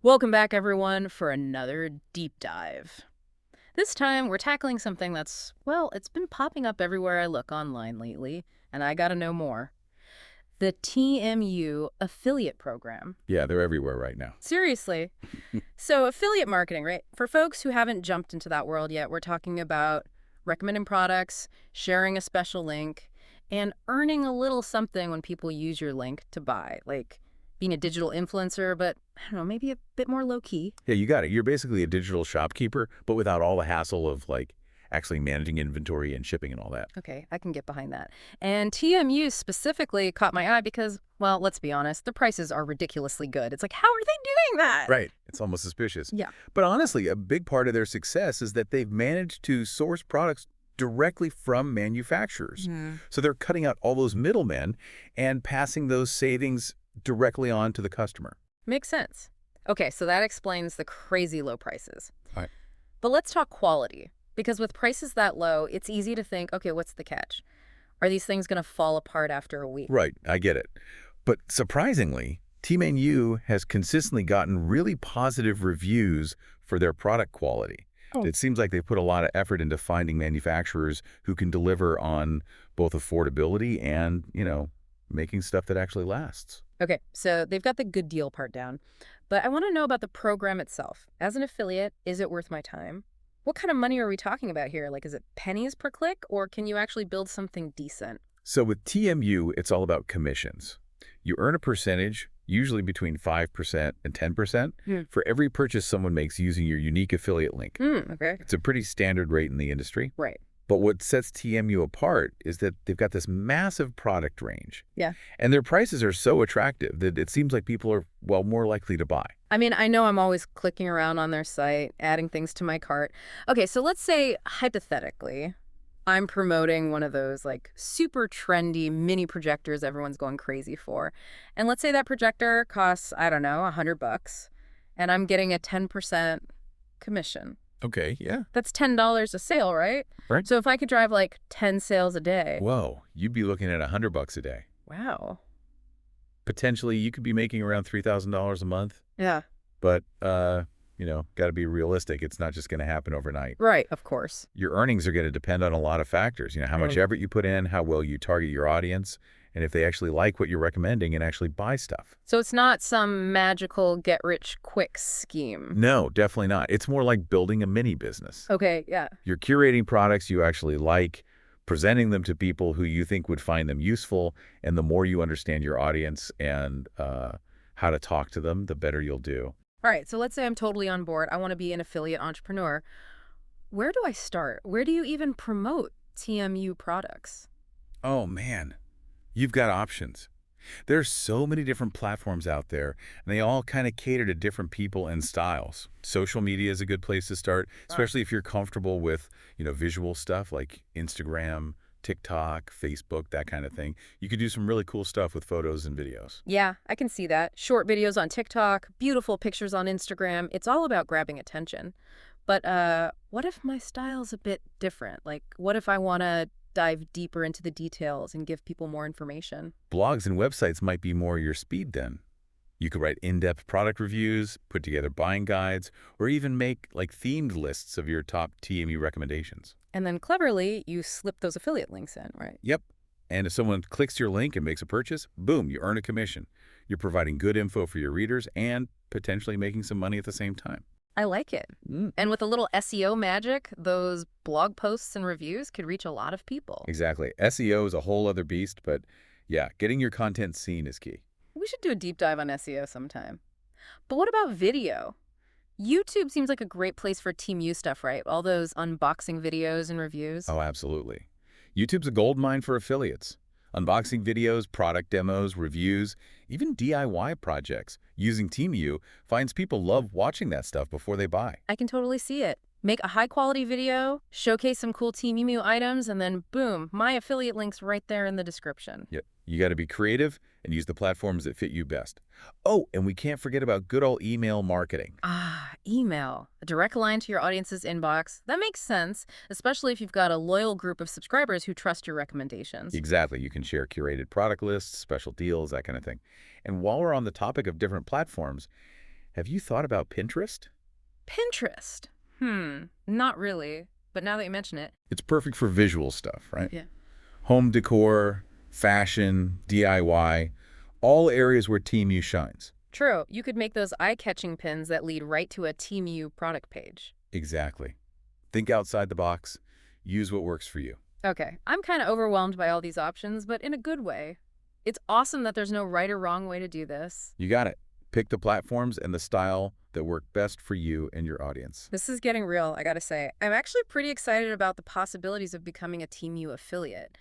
Welcome back, everyone, for another deep dive. This time, we're tackling something that's, well, it's been popping up everywhere I look online lately, and I gotta know more. The TMU affiliate program. Yeah, they're everywhere right now. Seriously. So, affiliate marketing, right? For folks who haven't jumped into that world yet, we're talking about recommending products, sharing a special link, and earning a little something when people use your link to buy, like being a digital influencer, but I don't know, maybe a bit more low key. Yeah, you got it. You're basically a digital shopkeeper, but without all the hassle of like actually managing inventory and shipping and all that. Okay, I can get behind that. And TMU specifically caught my eye because, well, let's be honest, the prices are ridiculously good. It's like, how are they doing that? Right. It's almost suspicious. Yeah. But honestly, a big part of their success is that they've managed to source products directly from manufacturers. So they're cutting out all those middlemen and passing those savings directly on to the customer. Makes sense. Okay, so that explains the crazy low prices. Right. But let's talk quality, because with prices that low, it's easy to think, okay, what's the catch? Are these things going to fall apart after a week? Right, I get it. But surprisingly, Team NU has consistently gotten really positive reviews for their product quality. Oh. It seems like they put a lot of effort into finding manufacturers who can deliver on both affordability and, making stuff that actually lasts. Okay, so they've got the good deal part down. But I want to know about the program itself. As an affiliate, is it worth my time? What kind of money are we talking about here? Like, is it pennies per click, or can you actually build something decent? So with TMU, it's all about commissions. You earn a percentage, usually between 5% and 10%, Hmm. for every purchase someone makes using your unique affiliate link. Okay. It's a pretty standard rate in the industry. Right. But what sets TMU apart is that they've got this massive product range. Yeah. And their prices are so attractive that it seems like people are, well, more likely to buy. I mean, I know I'm always clicking around on their site, adding things to my cart. Okay, so let's say, hypothetically, I'm promoting one of those like super trendy mini projectors everyone's going crazy for. And let's say that projector costs, I don't know, $100, and I'm getting a 10% commission. Okay, yeah. That's $10 a sale, right? Right. So if I could drive like 10 sales a day. Whoa, you'd be looking at $100 a day. Wow. Potentially, you could be making around $3,000 a month. Yeah. But, got to be realistic. It's not just going to happen overnight. Right, of course. Your earnings are going to depend on a lot of factors. How much effort you put in, how well you target your audience, and if they actually like what you're recommending and actually buy stuff. So it's not some magical get-rich-quick scheme. No, definitely not. It's more like building a mini business. Okay, yeah. You're curating products you actually like, presenting them to people who you think would find them useful, and the more you understand your audience and how to talk to them, the better you'll do. All right, so let's say I'm totally on board. I want to be an affiliate entrepreneur. Where do I start? Where do you even promote TMU products? Oh, man. You've got options. There's so many different platforms out there, and they all kind of cater to different people and styles. Social media is a good place to start, especially if you're comfortable with, visual stuff like Instagram, TikTok, Facebook, that kind of thing. You could do some really cool stuff with photos and videos. Yeah, I can see that. Short videos on TikTok, beautiful pictures on Instagram. It's all about grabbing attention. But what if my style's a bit different? Like, what if I want to dive deeper into the details and give people more information? Blogs and websites might be more your speed then. You could write in-depth product reviews, put together buying guides, or even make themed lists of your top TMU recommendations. And then cleverly, you slip those affiliate links in, right? Yep. And if someone clicks your link and makes a purchase, boom, you earn a commission. You're providing good info for your readers and potentially making some money at the same time. I like it. And with a little SEO magic, those blog posts and reviews could reach a lot of people. Exactly. SEO is a whole other beast, but yeah, getting your content seen is key. We should do a deep dive on SEO sometime. But what about video? YouTube seems like a great place for TMU stuff, right? All those unboxing videos and reviews. Oh, absolutely. YouTube's a goldmine for affiliates. Unboxing videos, product demos, reviews, even DIY projects using TeamU finds people love watching that stuff before they buy. I can totally see it. Make a high-quality video, showcase some cool TeamU items, and then boom, my affiliate link's right there in the description. Yep. You got to be creative and use the platforms that fit you best. Oh, and we can't forget about good old email marketing. Ah, email. A direct line to your audience's inbox. That makes sense, especially if you've got a loyal group of subscribers who trust your recommendations. Exactly. You can share curated product lists, special deals, that kind of thing. And while we're on the topic of different platforms, Have you thought about Pinterest? Pinterest. Not really. But now that you mention it. It's perfect for visual stuff, right? Yeah. Home decor, fashion, DIY, all areas where Temu shines. True. You could make those eye-catching pins that lead right to a Temu product page. Exactly. Think outside the box. Use what works for you. Okay, I'm kind of overwhelmed by all these options, but in a good way. It's awesome that there's no right or wrong way to do this. You got it. Pick the platforms and the style that work best for you and your audience. This is getting real, I gotta say. I'm actually pretty excited about the possibilities of becoming a Temu affiliate.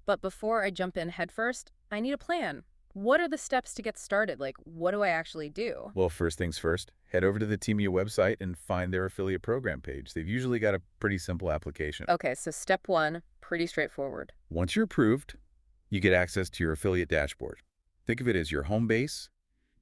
But before I jump in headfirst, I need a plan. What are the steps to get started? Like, what do I actually do? Well, first things first, head over to the Temu website and find their affiliate program page. They've usually got a pretty simple application. Okay, so step one, pretty straightforward. Once you're approved, you get access to your affiliate dashboard. Think of it as your home base,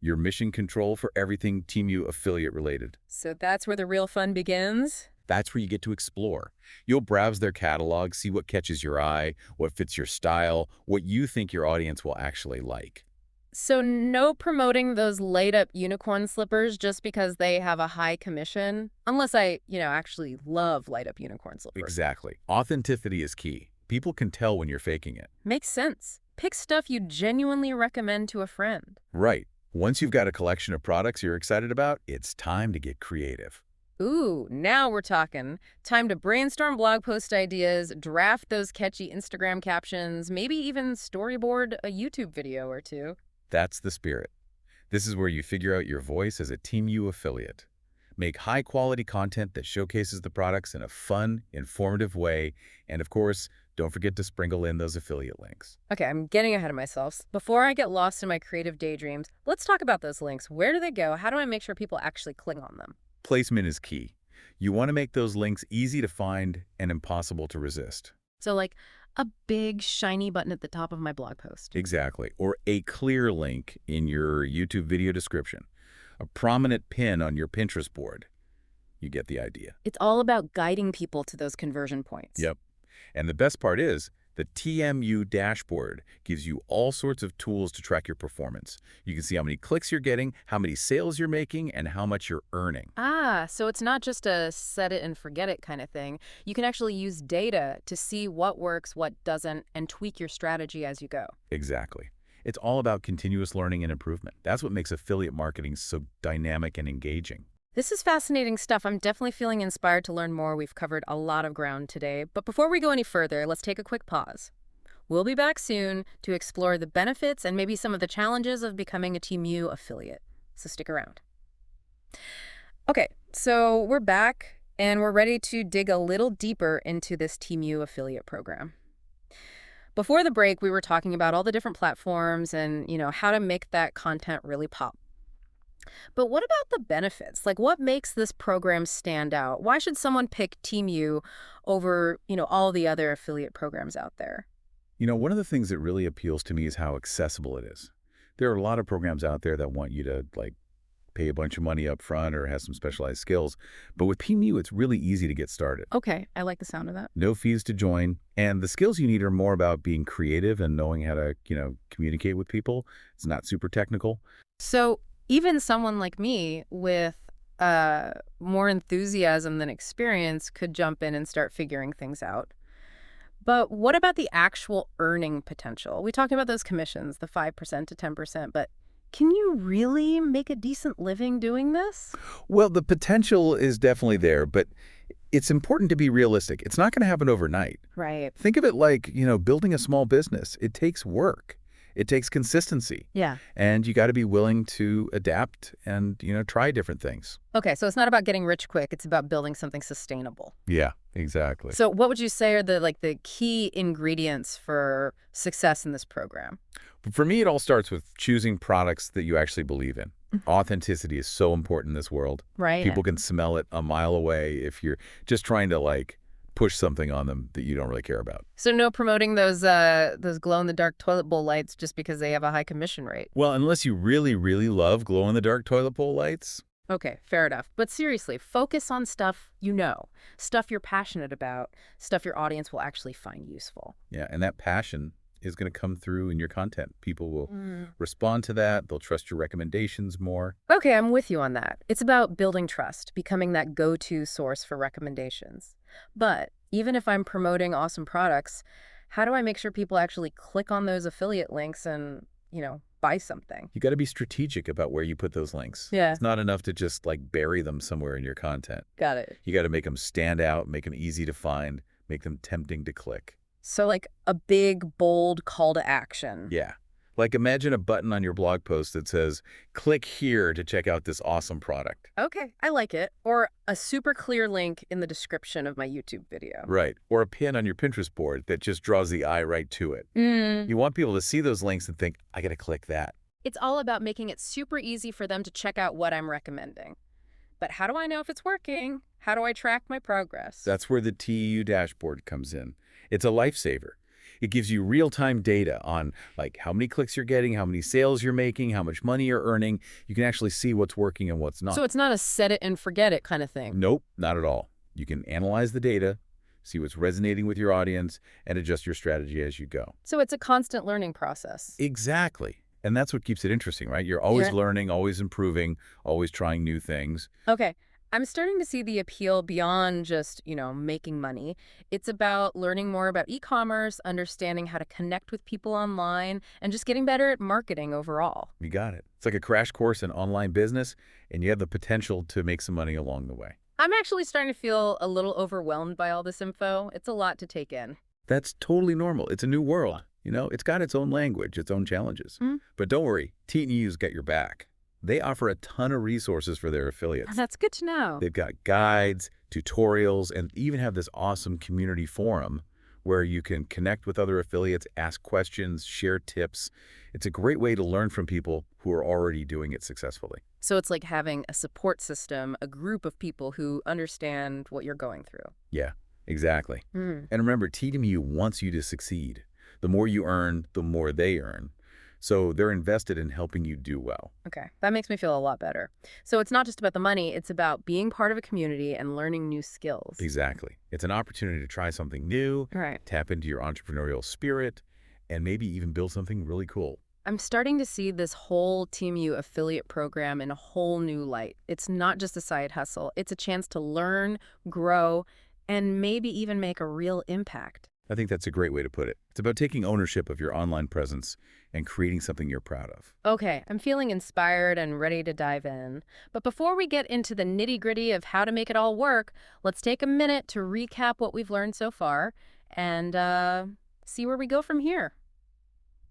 your mission control for everything Temu affiliate related. So that's where the real fun begins? That's where you get to explore. You'll browse their catalog, see what catches your eye, what fits your style, what you think your audience will actually like. So no promoting those light-up unicorn slippers just because they have a high commission? Unless I, actually love light-up unicorn slippers. Exactly. Authenticity is key. People can tell when you're faking it. Makes sense. Pick stuff you genuinely recommend to a friend. Right. Once you've got a collection of products you're excited about, it's time to get creative. Ooh, now we're talking. Time to brainstorm blog post ideas, draft those catchy Instagram captions, maybe even storyboard a YouTube video or two. That's the spirit. This is where you figure out your voice as a Temu affiliate. Make high-quality content that showcases the products in a fun, informative way, and of course, don't forget to sprinkle in those affiliate links. Okay, I'm getting ahead of myself. Before I get lost in my creative daydreams, let's talk about those links. Where do they go? How do I make sure people actually click on them? Placement is key. You want to make those links easy to find and impossible to resist. So like a big shiny button at the top of my blog post. Exactly. Or a clear link in your YouTube video description. A prominent pin on your Pinterest board. You get the idea. It's all about guiding people to those conversion points. Yep. And the best part is, the TMU dashboard gives you all sorts of tools to track your performance. You can see how many clicks you're getting, how many sales you're making, and how much you're earning. Ah, so it's not just a set it and forget it kind of thing. You can actually use data to see what works, what doesn't, and tweak your strategy as you go. Exactly. It's all about continuous learning and improvement. That's what makes affiliate marketing so dynamic and engaging. This is fascinating stuff. I'm definitely feeling inspired to learn more. We've covered a lot of ground today. But before we go any further, let's take a quick pause. We'll be back soon to explore the benefits and maybe some of the challenges of becoming a Temu affiliate. So stick around. Okay, so we're back and we're ready to dig a little deeper into this Temu affiliate program. Before the break, we were talking about all the different platforms and, how to make that content really pop. But what about the benefits? Like, what makes this program stand out? Why should someone pick Temu over, all the other affiliate programs out there? One of the things that really appeals to me is how accessible it is. There are a lot of programs out there that want you to, pay a bunch of money up front or have some specialized skills. But with Temu, it's really easy to get started. Okay, I like the sound of that. No fees to join. And the skills you need are more about being creative and knowing how to, communicate with people. It's not super technical. So even someone like me with more enthusiasm than experience could jump in and start figuring things out. But what about the actual earning potential? We talked about those commissions, the 5% to 10%, but can you really make a decent living doing this? Well, the potential is definitely there, but it's important to be realistic. It's not going to happen overnight. Right. Think of it like, building a small business. It takes work. It takes consistency. Yeah. And you got to be willing to adapt and, try different things. Okay, so it's not about getting rich quick. It's about building something sustainable. Yeah, exactly. So what would you say are the key ingredients for success in this program? For me, it all starts with choosing products that you actually believe in. Authenticity is so important in this world. Right. People can smell it a mile away if you're just trying to, push something on them that you don't really care about. So no promoting those glow-in-the-dark toilet bowl lights just because they have a high commission rate. Well, unless you really, really love glow-in-the-dark toilet bowl lights. Okay, fair enough. But seriously, focus on stuff stuff you're passionate about, stuff your audience will actually find useful. Yeah, and that passion is going to come through in your content. People will Mm. respond to that. They'll trust your recommendations more. Okay, I'm with you on that. It's about building trust, becoming that go-to source for recommendations. But even if I'm promoting awesome products, how do I make sure people actually click on those affiliate links and, buy something? You got to be strategic about where you put those links. Yeah, It's not enough to just like bury them somewhere in your content. got it. You got to make them stand out, make them easy to find, make them tempting to click. So like a big, bold call to action. Yeah. Like imagine a button on your blog post that says, click here to check out this awesome product. Okay, I like it. Or a super clear link in the description of my YouTube video. Right. Or a pin on your Pinterest board that just draws the eye right to it. You want people to see those links and think, I got to click that. It's all about making it super easy for them to check out what I'm recommending. But how do I know if it's working? How do I track my progress? That's where the TEU dashboard comes in. It's a lifesaver. It gives you real-time data on like how many clicks you're getting, how many sales you're making, how much money you're earning. You can actually see what's working and what's not. So it's not a set it and forget it kind of thing. Nope, not at all. You can analyze the data, see what's resonating with your audience, and adjust your strategy as you go. So it's a constant learning process. Exactly. And that's what keeps it interesting, right? You're always Yeah. learning, always improving, always trying new things. Okay. I'm starting to see the appeal beyond just, making money. It's about learning more about e-commerce, understanding how to connect with people online, and just getting better at marketing overall. You got it. It's like a crash course in online business, and you have the potential to make some money along the way. I'm actually starting to feel a little overwhelmed by all this info. It's a lot to take in. That's totally normal. It's a new world. It's got its own language, its own challenges. Mhm. But don't worry, T&U's got your back. They offer a ton of resources for their affiliates. That's good to know. They've got guides, tutorials, and even have this awesome community forum where you can connect with other affiliates, ask questions, share tips. It's a great way to learn from people who are already doing it successfully. So it's like having a support system, a group of people who understand what you're going through. Yeah, exactly. Mm. And remember, TMU wants you to succeed. The more you earn, the more they earn. So they're invested in helping you do well. Okay, that makes me feel a lot better. So it's not just about the money, it's about being part of a community and learning new skills. Exactly. It's an opportunity to try something new, Right. tap into your entrepreneurial spirit, and maybe even build something really cool. I'm starting to see this whole TeamU affiliate program in a whole new light. It's not just a side hustle. It's a chance to learn, grow, and maybe even make a real impact. I think that's a great way to put it. It's about taking ownership of your online presence and creating something you're proud of. Okay, I'm feeling inspired and ready to dive in. But before we get into the nitty-gritty of how to make it all work, let's take a minute to recap what we've learned so far and see where we go from here.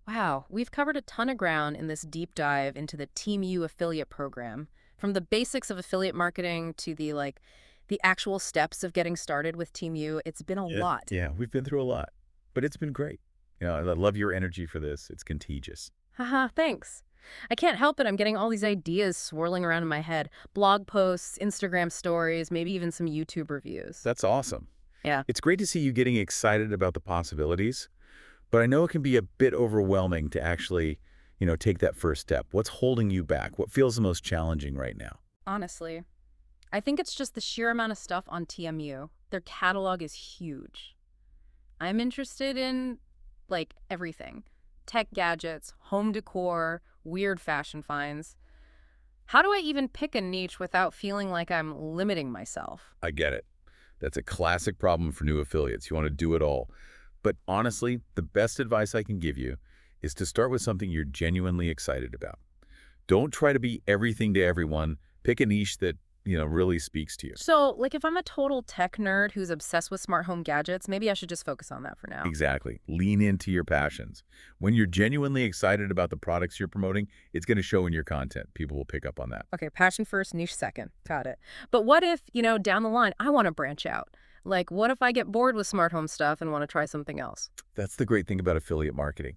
Wow, we've covered a ton of ground in this deep dive into the TeamU affiliate program, from the basics of affiliate marketing to the actual steps of getting started with TeamU. It's been a lot. Yeah, we've been through a lot, but it's been great. I love your energy for this. It's contagious. Haha, thanks. I can't help it. I'm getting all these ideas swirling around in my head. Blog posts, Instagram stories, maybe even some YouTube reviews. That's awesome. Yeah. It's great to see you getting excited about the possibilities, but I know it can be a bit overwhelming to actually, take that first step. What's holding you back? What feels the most challenging right now? Honestly, I think it's just the sheer amount of stuff on TMU. Their catalog is huge. I'm interested in, everything. Tech gadgets, home decor, weird fashion finds. How do I even pick a niche without feeling like I'm limiting myself? I get it. That's a classic problem for new affiliates. You want to do it all. But honestly, the best advice I can give you is to start with something you're genuinely excited about. Don't try to be everything to everyone. Pick a niche that, really speaks to you. So, if I'm a total tech nerd who's obsessed with smart home gadgets, maybe I should just focus on that for now. Exactly. Lean into your passions. When you're genuinely excited about the products you're promoting, it's going to show in your content. People will pick up on that. Okay, passion first, niche second. Got it. But what if, down the line, I want to branch out? What if I get bored with smart home stuff and want to try something else? That's the great thing about affiliate marketing.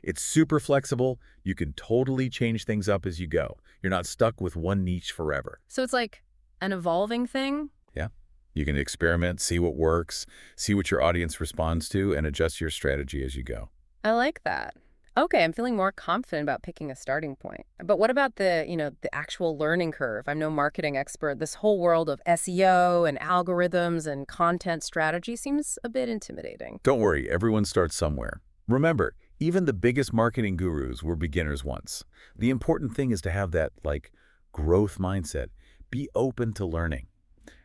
It's super flexible. You can totally change things up as you go. You're not stuck with one niche forever. So it's like an evolving thing? Yeah. You can experiment, see what works, see what your audience responds to, and adjust your strategy as you go. I like that. Okay, I'm feeling more confident about picking a starting point. But what about the actual learning curve? I'm no marketing expert. This whole world of SEO and algorithms and content strategy seems a bit intimidating. Don't worry, everyone starts somewhere. Remember, Even the biggest marketing gurus were beginners once. The important thing is to have that, like, growth mindset. Be open to learning.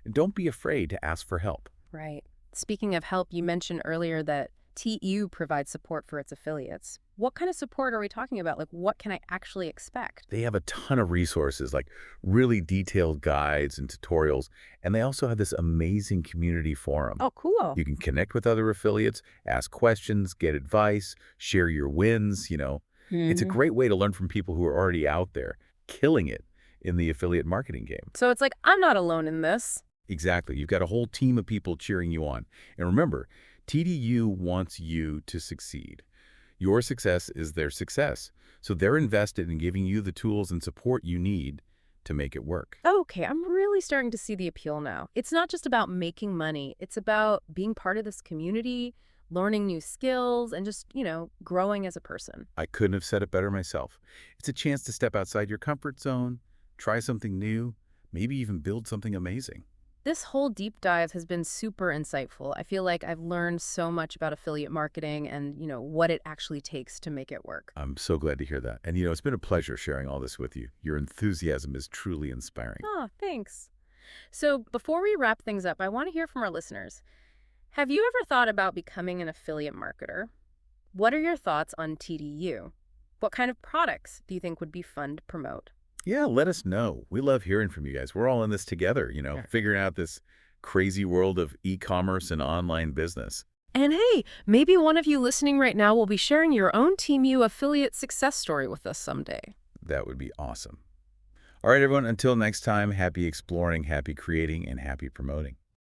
And don't be afraid to ask for help. Right. Speaking of help, you mentioned earlier that TU provides support for its affiliates. What kind of support are we talking about? Like, what can I actually expect? They have a ton of resources, like really detailed guides and tutorials, and they also have this amazing community forum. Oh, cool. You can connect with other affiliates, ask questions, get advice, share your wins. It's a Mhm. great way to learn from people who are already out there, killing it in the affiliate marketing game. So it's like, I'm not alone in this. Exactly. You've got a whole team of people cheering you on. And remember, TDU wants you to succeed. Your success is their success. So they're invested in giving you the tools and support you need to make it work. Okay, I'm really starting to see the appeal now. It's not just about making money. It's about being part of this community, learning new skills, and just, growing as a person. I couldn't have said it better myself. It's a chance to step outside your comfort zone, try something new, maybe even build something amazing. This whole deep dive has been super insightful. I feel like I've learned so much about affiliate marketing and, what it actually takes to make it work. I'm so glad to hear that. And it's been a pleasure sharing all this with you. Your enthusiasm is truly inspiring. Oh, thanks. So before we wrap things up, I want to hear from our listeners. Have you ever thought about becoming an affiliate marketer? What are your thoughts on TDU? What kind of products do you think would be fun to promote? Yeah, let us know. We love hearing from you guys. We're all in this together, Sure. figuring out this crazy world of e-commerce and online business. And hey, maybe one of you listening right now will be sharing your own TeamU affiliate success story with us someday. That would be awesome. All right, everyone, until next time, happy exploring, happy creating, and happy promoting.